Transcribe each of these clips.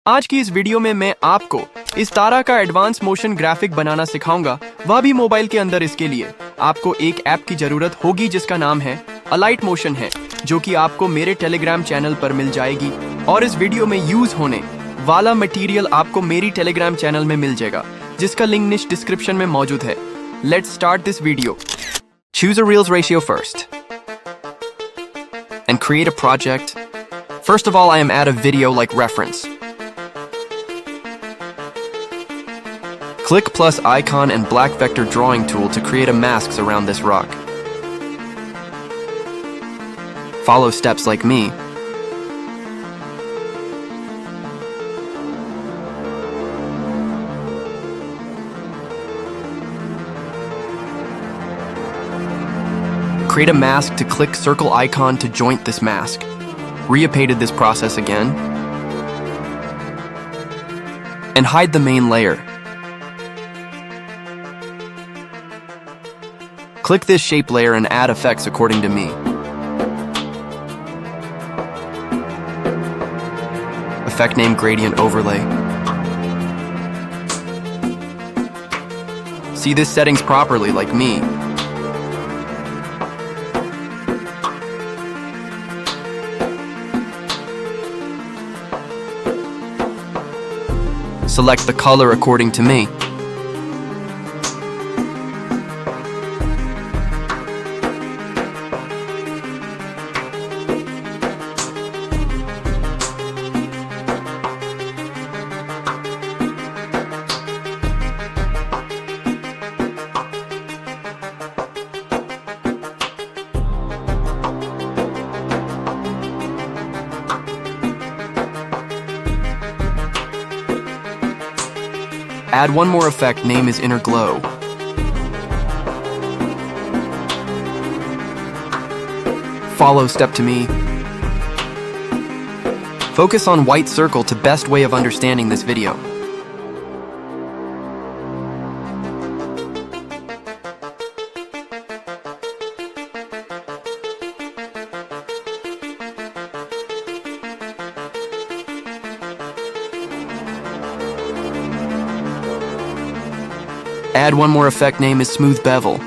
आज की इस वीडियो में मैं आपको इस तारा का एडवांस मोशन ग्राफिक बनाना सिखाऊंगा, वह भी मोबाइल के अंदर। इसके लिए आपको एक ऐप की जरूरत होगी जिसका नाम है अलाइट मोशन है, जो कि आपको मेरे टेलीग्राम चैनल पर मिल जाएगी। और इस वीडियो में यूज होने वाला मटेरियल आपको मेरी टेलीग्राम चैनल में मिल जाएगा, जिसका लिंक नीचे डिस्क्रिप्शन में मौजूद है। Let's start this video. Choose a Reels ratio first and create a project. First of all, I am add a video like reference. Click plus icon and black vector drawing tool to create a masks around this rock. Follow steps like me. Create a mask to click circle icon to joint this mask. Repeated this process again. And hide the main layer. Click this shape layer and add effects according to me. Effect name gradient overlay. See this settings properly like me. Select the color according to me. Add one more effect, name is Inner Glow. Follow step to me. Focus on white circle to best way of understanding this video. Add one more effect, name is Smooth Bevel.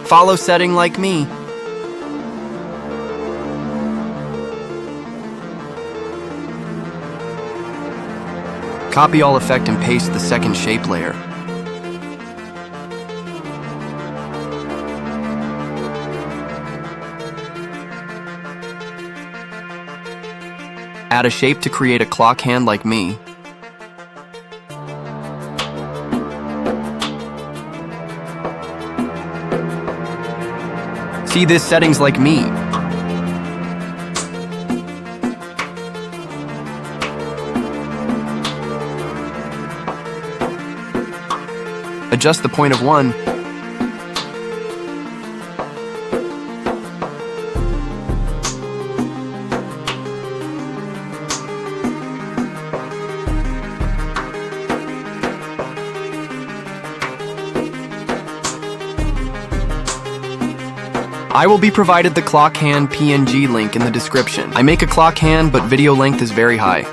Follow setting like me. Copy all effect and paste the second shape layer. Add a shape to create a clock hand like me. See this settings like me. Adjust the point of one. I will be provided the clock hand PNG link in the description. I make a clock hand, but video length is very high.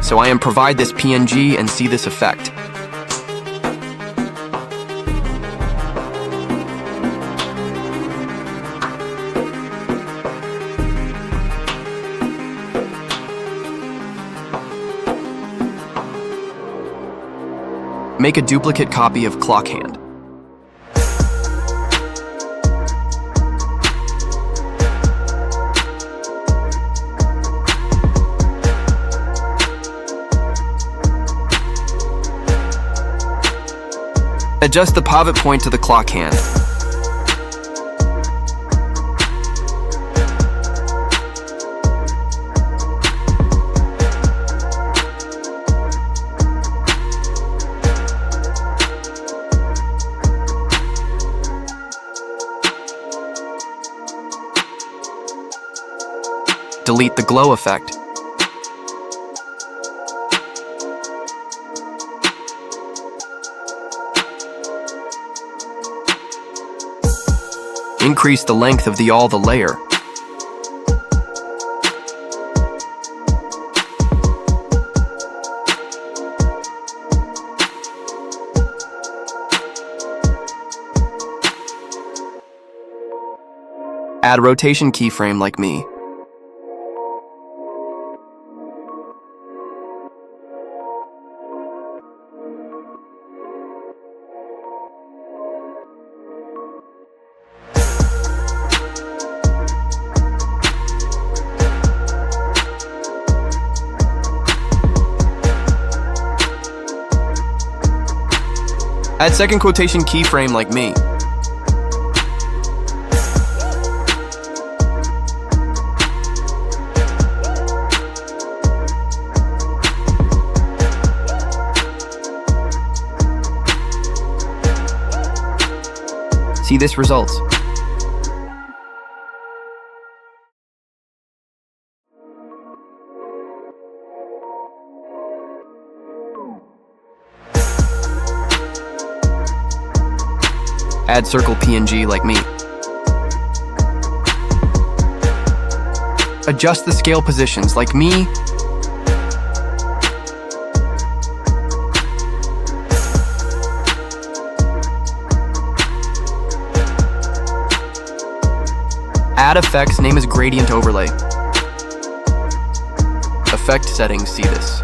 So I am provide this PNG and see this effect. Make a duplicate copy of clock hand. Adjust the pivot point to the clock hand. Delete the glow effect. Increase the length of all the layer. Add rotation keyframe like me. Add second quotation keyframe like me. See this results. Add circle PNG like me. Adjust the scale positions like me. Add effects, name as gradient overlay. Effect settings, see this.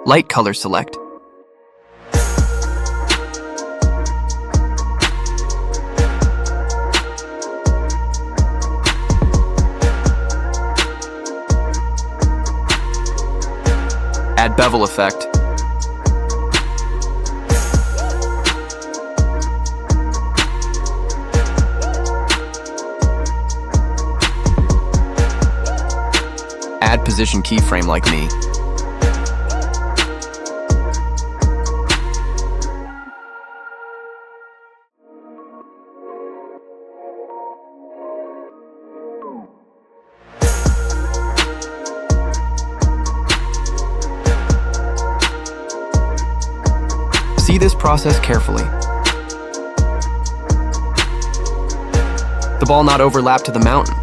Light color select. Add bevel effect. Add position keyframe like me. See this process carefully. The ball not overlap to the mountain.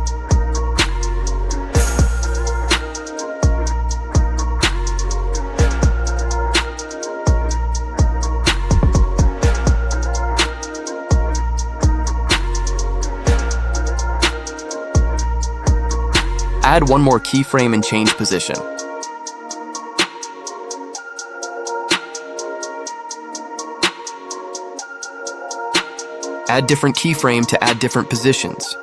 Add one more keyframe and change position. Add different keyframe to add different positions.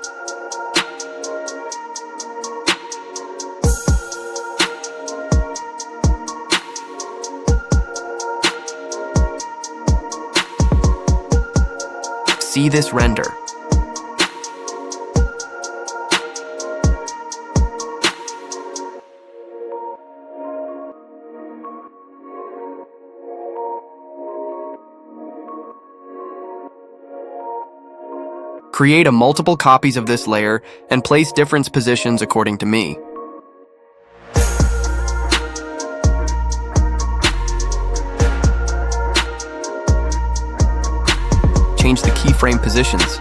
See this render. Create a multiple copies of this layer and place different positions according to me. Change the keyframe positions.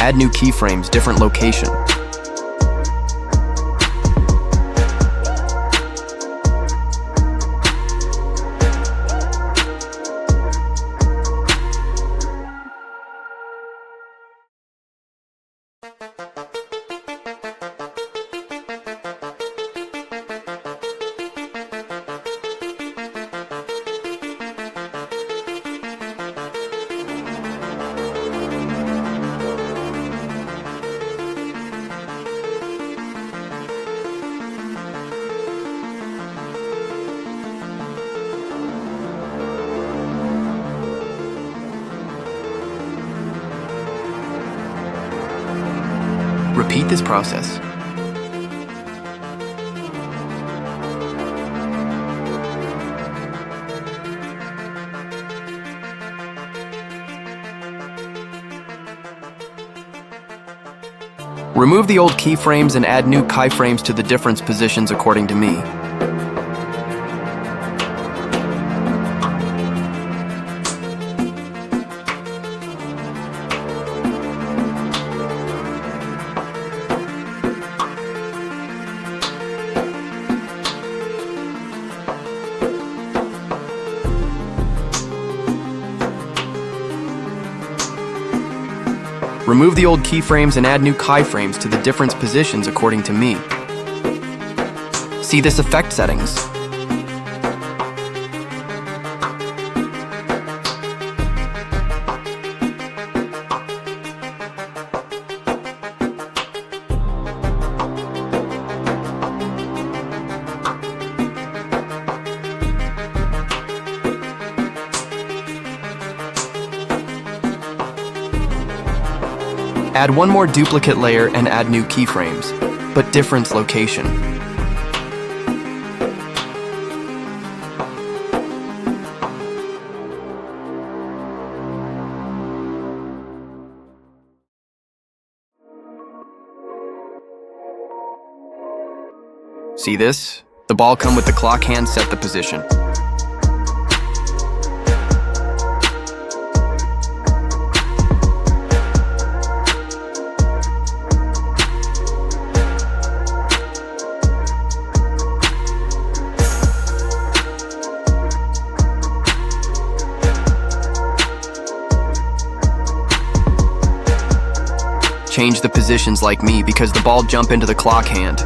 Add new keyframes, different location. Repeat this process. Remove the old keyframes and add new keyframes to the difference positions according to me. Remove the old keyframes and add new keyframes to the difference positions according to me. See this effect settings. Add one more duplicate layer and add new keyframes, but difference location. See this? The ball come with the clock hand set the position. Change the positions like me because the ball jump into the clock hand.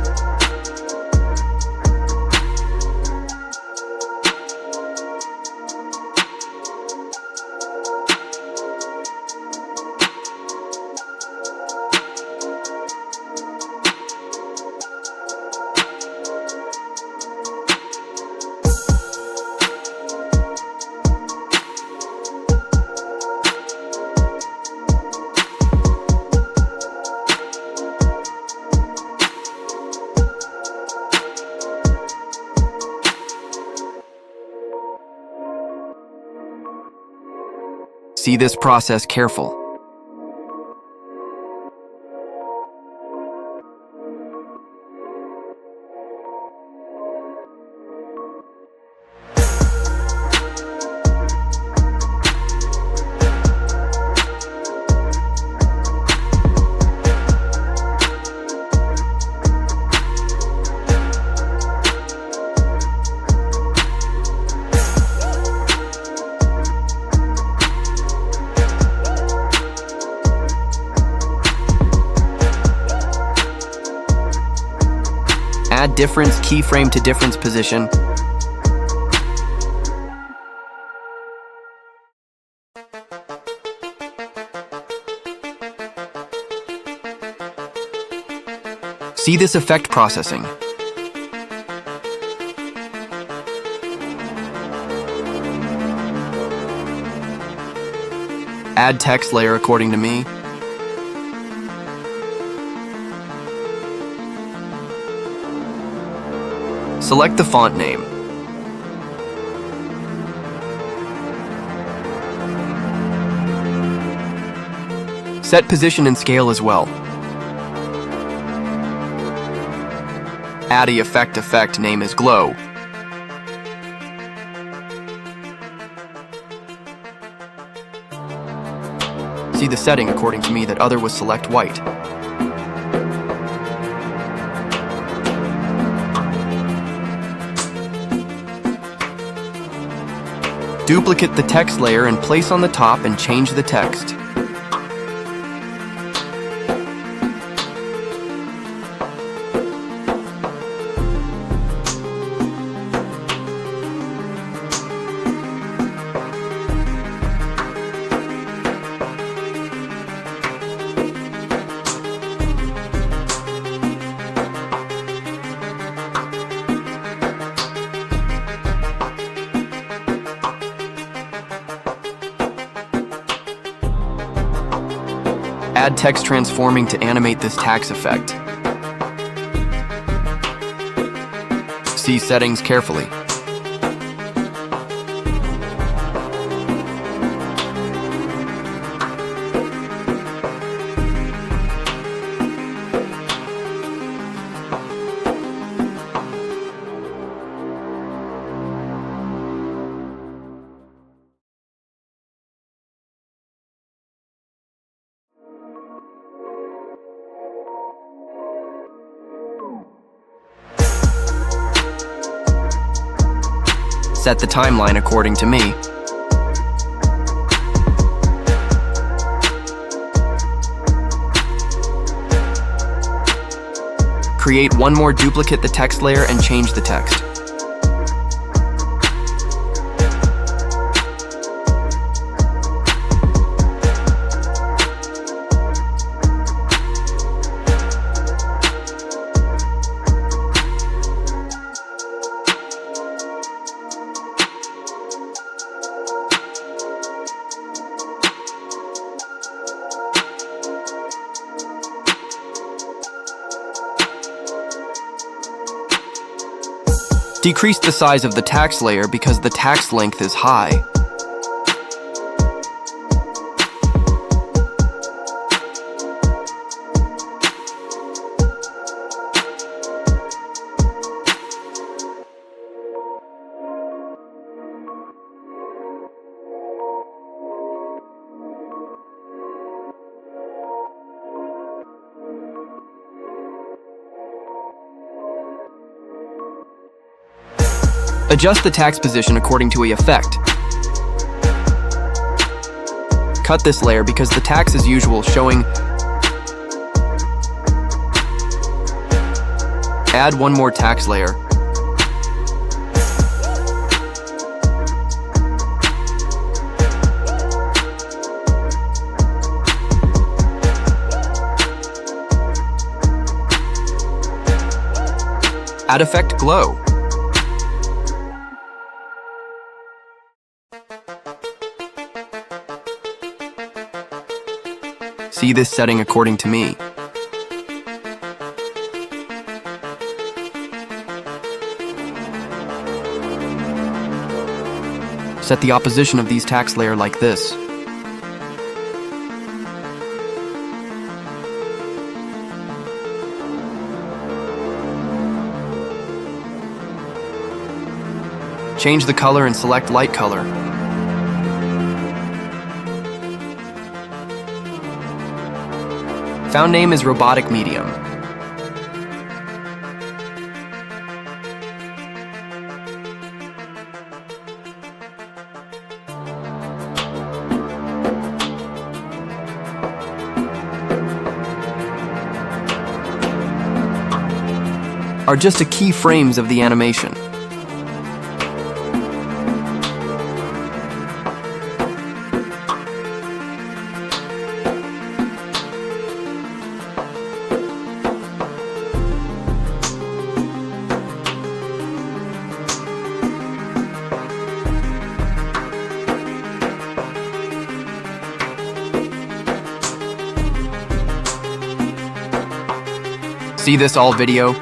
See this process careful. Add difference keyframe to difference position. See this effect processing. Add text layer according to me. Select the font name. Set position and scale as well. Add a effect name as glow. See the setting according to me that other was select white. Duplicate the text layer and place on the top and change the text. text transforming to animate this tax effect. See settings carefully. Set the timeline according to me. Create one more duplicate the text layer and change the text. Decrease the size of the tax layer because the tax length is high. Adjust the tax position according to the effect. Cut this layer because the tax is usual showing. Add one more tax layer. Add effect glow. See this setting according to me. Set the opposition of these tax layer like this. Change the color and select light color. Font name is robotic medium. Are just a key frames of the animation. See this all video?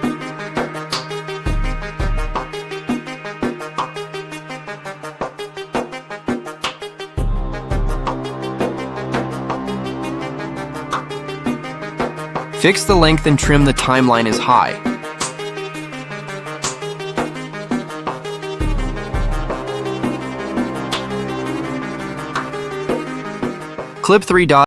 Fix the length and trim the timeline is high. Clip 3 dots.